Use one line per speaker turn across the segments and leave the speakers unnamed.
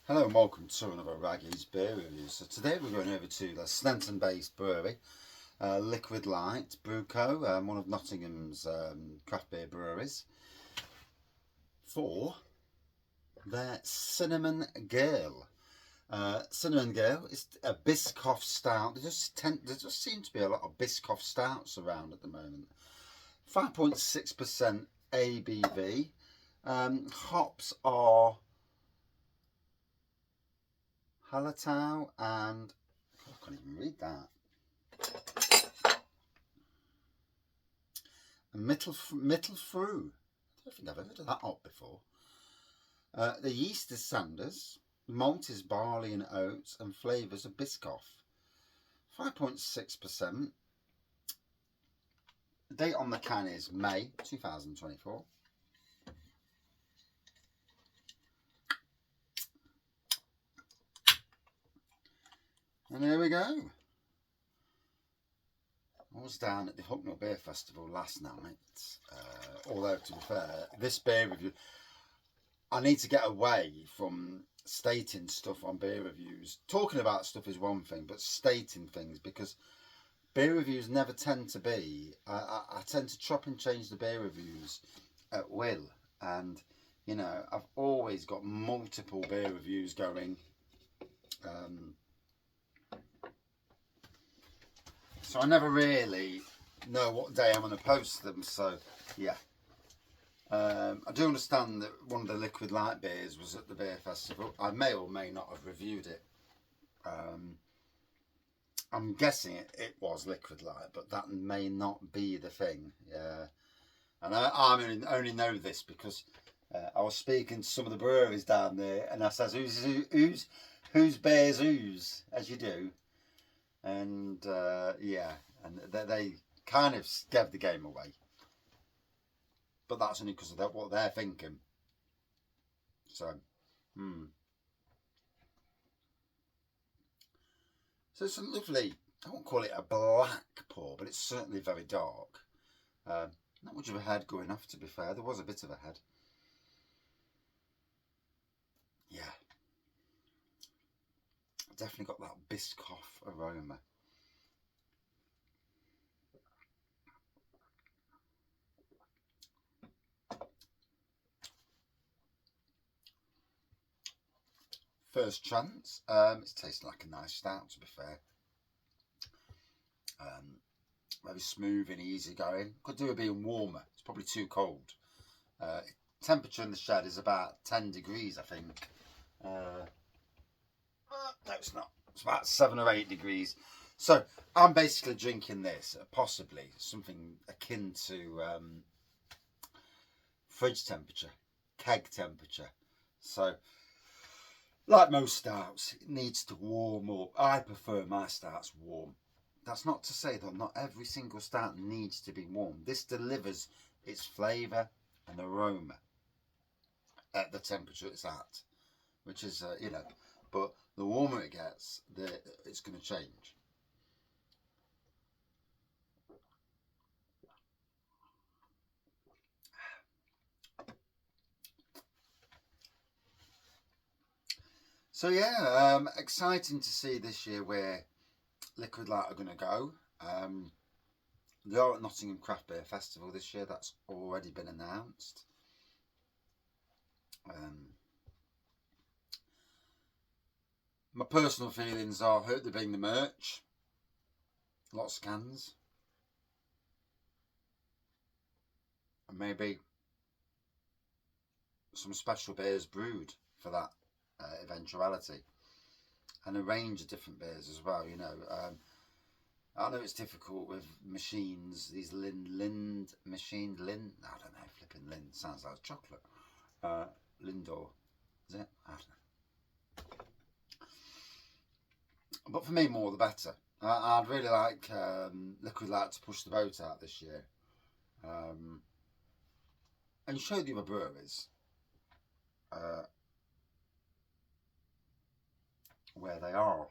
Hello and welcome to another Raggy's Beer Review. So today we're going over to the Sneinton-based brewery, Liquid Light Brew Co, one of Nottingham's craft beer breweries, for their Cinnamon Girl. Cinnamon Girl is a Biscoff Stout. There just seem to be a lot of Biscoff Stouts around at the moment. 5.6% ABV. Hops are Hallertau and I can't even read that. And Mittelfru. I don't think I've heard of that hop before. The yeast is Sanders, malt is barley and oats, and flavours are Biscoff. 5.6%. The date on the can is May 2024. And there we go. I was down at the Hucknall Beer Festival last night. Although, to be fair, this beer review, I need to get away from stating stuff on beer reviews. Talking about stuff is one thing, but stating things, because beer reviews never tend to be. I tend to chop and change the beer reviews at will. And, you know, I've always got multiple beer reviews going. So I never really know what day I'm going to post them. So, yeah. I do understand that one of the Liquid Light beers was at the beer festival. I may or may not have reviewed it. I'm guessing it was Liquid Light, but that may not be the thing. Yeah. And I only know this because I was speaking to some of the breweries down there, and I says, who's beers who's, as you do. And yeah, and they kind of gave the game away, but that's only because of what they're thinking. So, so it's a lovely. I won't call it a black pour, but it's certainly very dark. Not much of a head going off, to be fair. There was a bit of a head. Yeah. Definitely got that Biscoff aroma. First chance. It's tasting like a nice stout, to be fair. Very smooth and easy going. Could do with being warmer. It's probably too cold. Temperature in the shed is about 10 degrees, I think. No, it's not. It's about 7 or 8 degrees. So I'm basically drinking this, possibly something akin to fridge temperature, keg temperature. So, like most stouts, it needs to warm up. I prefer my stouts warm. That's not to say that not every single stout needs to be warm. This delivers its flavour and aroma at the temperature it's at, which is, you know, but the warmer it gets, it's going to change. So yeah, exciting to see this year where Liquid Light are going to go. They are at Nottingham Craft Beer Festival this year. That's already been announced. My personal feelings are, I hope they bring the merch. Lots of cans. And maybe some special beers brewed for that eventuality. And a range of different beers as well, you know. I know it's difficult with machines, these Lind machine, I don't know, flipping Lind, sounds like chocolate. Lindor, is it? I don't know. But for me, more the better. I'd really like Liquid Light to push the boat out this year. And show the other breweries where they are.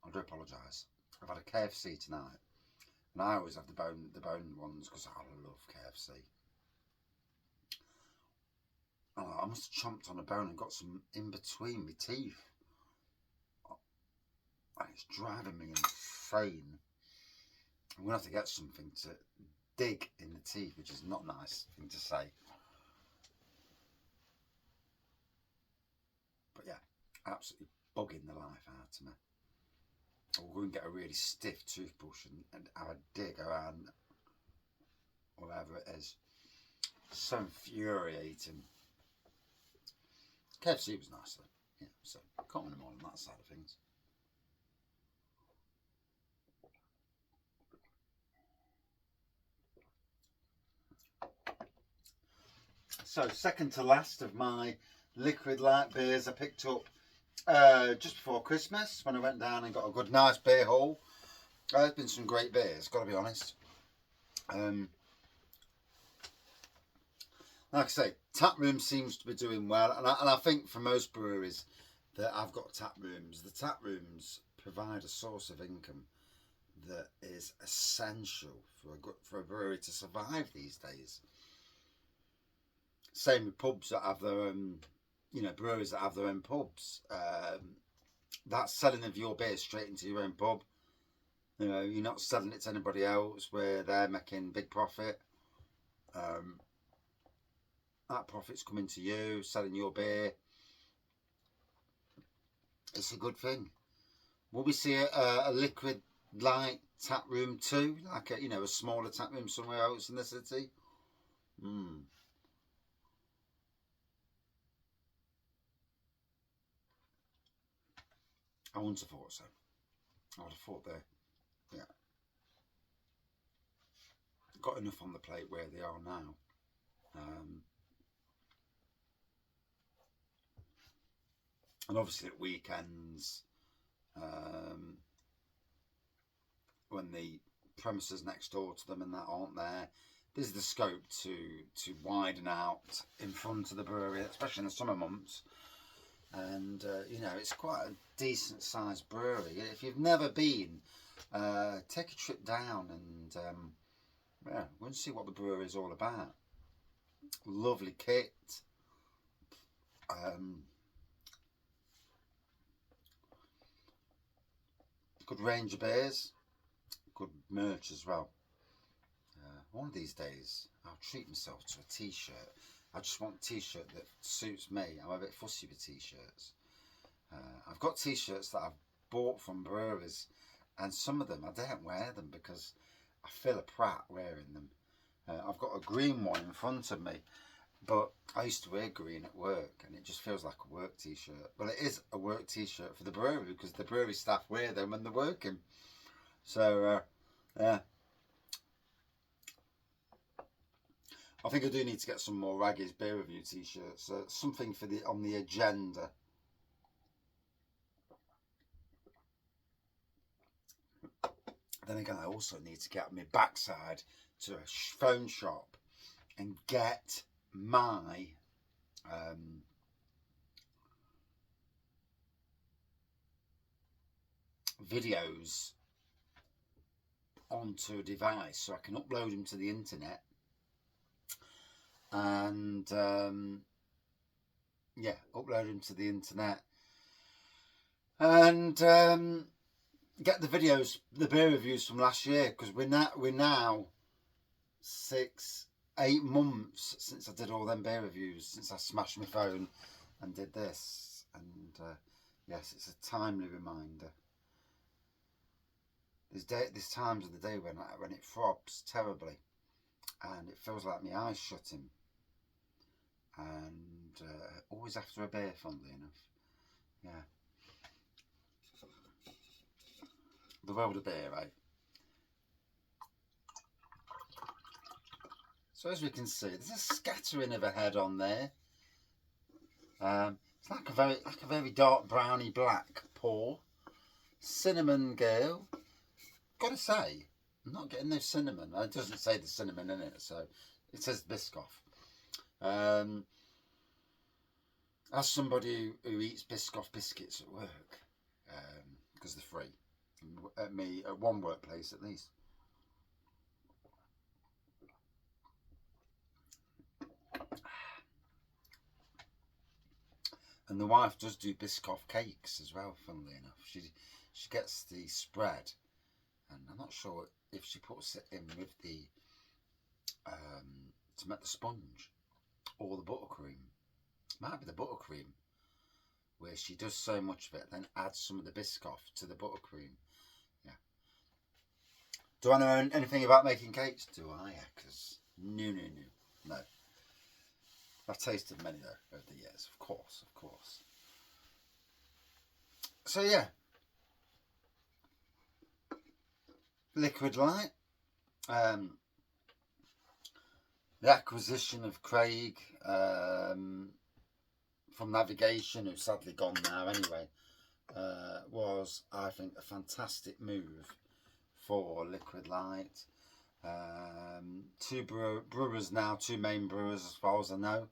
I do apologise. I've had a KFC tonight, and I always have the bone ones because I love KFC. I must have chomped on a bone and got some in between my teeth. And it's driving me insane. I'm going to have to get something to dig in the teeth, which is not a nice thing to say. But yeah, absolutely bugging the life out of me. I'll go and get a really stiff toothbrush and have a dig around whatever it is. So infuriating. KFC was nice though. Yeah, so can't win them all on that side of things. So second to last of my liquid light beers I picked up just before Christmas when I went down and got a good nice beer haul. There's been some great beers, got to be honest. Like I say, tap room seems to be doing well, and I think for most breweries that I've got tap rooms, the tap rooms provide a source of income that is essential for a brewery to survive these days. Same with pubs that have their own, breweries that have their own pubs. That's selling of your beer straight into your own pub. You're not selling it to anybody else where they're making big profit. That profit's coming to you, selling your beer. It's a good thing. Will we see a liquid light tap room too? Like a smaller tap room somewhere else in the city? I wouldn't have thought so. I would have thought they got enough on the plate where they are now. And obviously at weekends, when the premises next door to them and that aren't there, there's the scope to widen out in front of the brewery, especially in the summer months. And it's quite a decent sized brewery. If you've never been, take a trip down and go and see what the brewery is all about. Lovely kit. Good range of beers. Good merch as well. One of these days I'll treat myself to a t-shirt. I just want a t-shirt that suits me. I'm a bit fussy with t-shirts. I've got t-shirts that I've bought from breweries, and some of them I don't wear them because I feel a prat wearing them. I've got a green one in front of me, but I used to wear green at work and it just feels like a work t-shirt. But it is a work t-shirt for the brewery because the brewery staff wear them when they're working. So yeah, I think I do need to get some more Raggy's beer review t-shirts. Something for on the agenda. Then again, I also need to get my backside to a phone shop and get my videos onto a device so I can upload them to the internet and upload them to the internet and get the videos, the beer reviews from last year, because we're now 6-8 months since I did all them beer reviews, since I smashed my phone and did this, and yes, it's a timely reminder. There's times of the day when it throbs terribly and it feels like my eyes shutting, and always after a beer, funnily enough. Yeah, the world of beer, right? So as we can see, there's a scattering of a head on there. It's like a very dark browny black pour. Cinnamon girl. Gotta say, I'm not getting no cinnamon. It doesn't say the cinnamon in it, so it says Biscoff. As somebody who eats Biscoff biscuits at work, because they're free, at one workplace at least. And the wife does do Biscoff cakes as well, funnily enough. She gets the spread, and I'm not sure if she puts it in with the to make the sponge or the buttercream. Might be the buttercream, where she does so much of it, then adds some of the Biscoff to the buttercream. Yeah. Do I know anything about making cakes? Do I? Yeah, because no. I've tasted many though over the years, of course. So yeah, Liquid Light. The acquisition of Craig from Navigation, who's sadly gone now anyway, was, I think, a fantastic move for Liquid Light. Two brewers now, two main brewers as far as I know,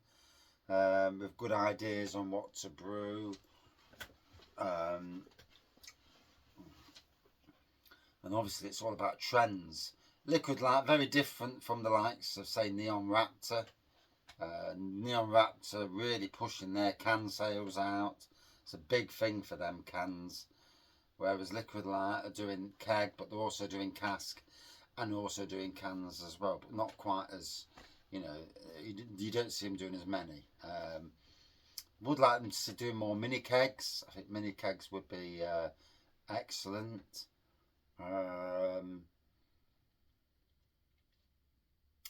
with good ideas on what to brew. And obviously it's all about trends. Liquid Light, very different from the likes of, say, Neon Raptor. Neon Raptor really pushing their can sales out. It's a big thing for them, cans. Whereas Liquid Light are doing keg, but they're also doing cask and also doing cans as well. But not quite as, you don't see them doing as many. Would like them to do more mini kegs. I think mini kegs would be excellent.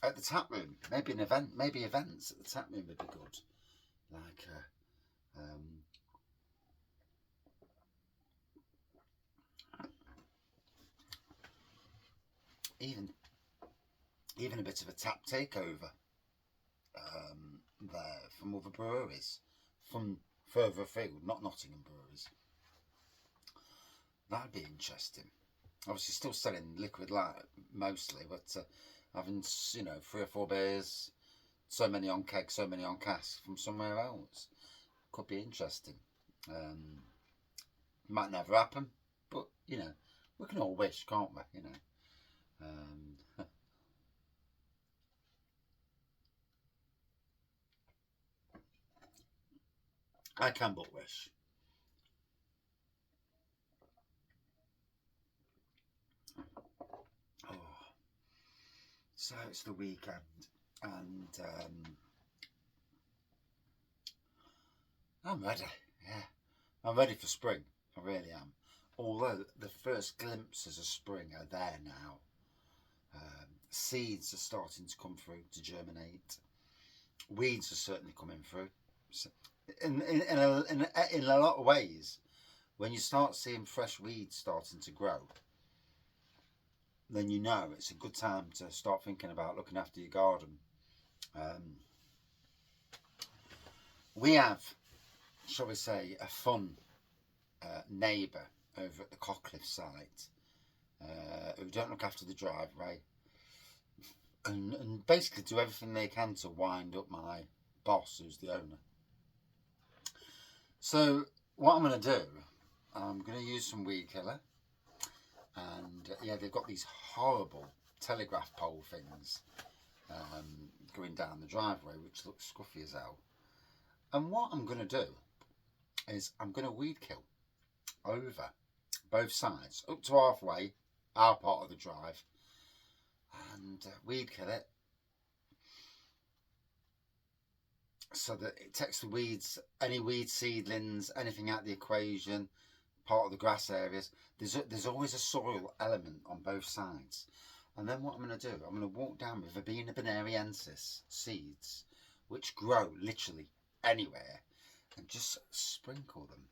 At the tap room, maybe an event, maybe events at the tap room would be good. Like even a bit of a tap takeover there from other breweries from further afield, not Nottingham breweries. That'd be interesting. Obviously still selling Liquid Light mostly, but having 3 or 4 beers, so many on keg, so many on cask from somewhere else, could be interesting. Might never happen, but we can all wish, can't we? I can but wish. Oh, so it's the weekend, and I'm ready. Yeah, I'm ready for spring. I really am. Although the first glimpses of spring are there now. Seeds are starting to come through to germinate. Weeds are certainly coming through. So in a lot of ways, when you start seeing fresh weeds starting to grow, then it's a good time to start thinking about looking after your garden. We have, shall we say, a fun neighbour over at the Cockcliffe site who don't look after the driveway and basically do everything they can to wind up my boss, who's the owner. So what I'm going to do, I'm going to use some weed killer, and they've got these horrible telegraph pole things going down the driveway, which looks scruffy as hell. And what I'm going to do is I'm going to weed kill over both sides up to halfway, our part of the drive, and weed kill it so that it takes the weeds, any weed seedlings, anything out of the equation, part of the grass areas. There's always a soil element on both sides. And then what I'm going to do, I'm going to walk down with Verbena bonariensis seeds, which grow literally anywhere, and just sprinkle them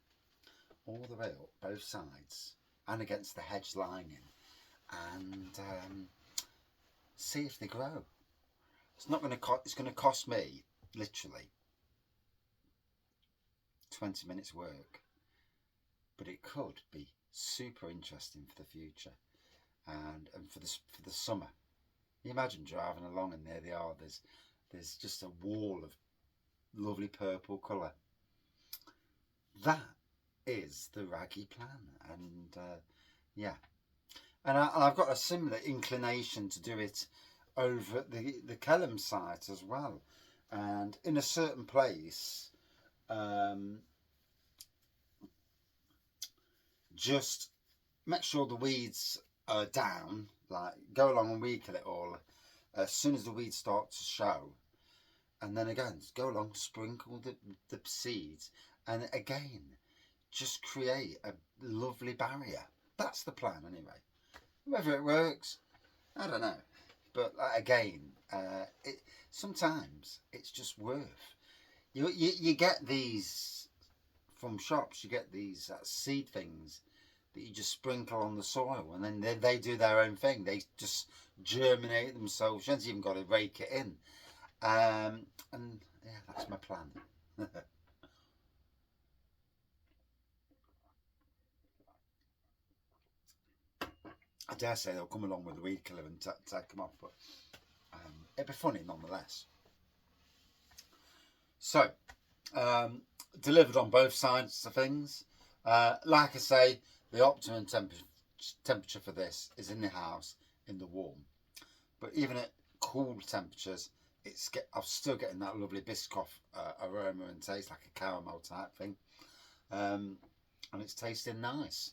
all the way up both sides and against the hedge lining, and see if they grow. It's not going to cost. It's going to cost me literally 20 minutes work, but it could be super interesting for the future and for the summer. You imagine driving along and there they are. There's just a wall of lovely purple colour. That is the Raggy plan, and and I've got a similar inclination to do it over at the Kelham site as well, and in a certain place just make sure the weeds are down, like go along and weed kill it all as soon as the weeds start to show, and then again go along, sprinkle the seeds, and again just create a lovely barrier. That's the plan anyway. Whether it works, I don't know, but again, sometimes it's just worth. You get these from shops. You get these seed things that you just sprinkle on the soil, and then they do their own thing. They just germinate themselves. You haven't even got to rake it in. And yeah, that's my plan. I dare say they'll come along with the weed killer and take them off, but it'd be funny nonetheless. So, delivered on both sides of things. Like I say, the optimum temperature for this is in the house, in the warm. But even at cool temperatures, I'm still getting that lovely Biscoff aroma and taste, like a caramel type thing. And it's tasting nice.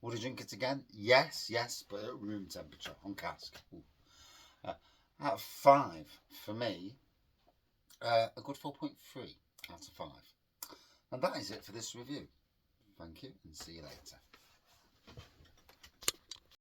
Would I drink it again? Yes, but at room temperature, on cask. Out of 5, for me, a good 4.3 out of 5. And that is it for this review. Thank you, and see you later.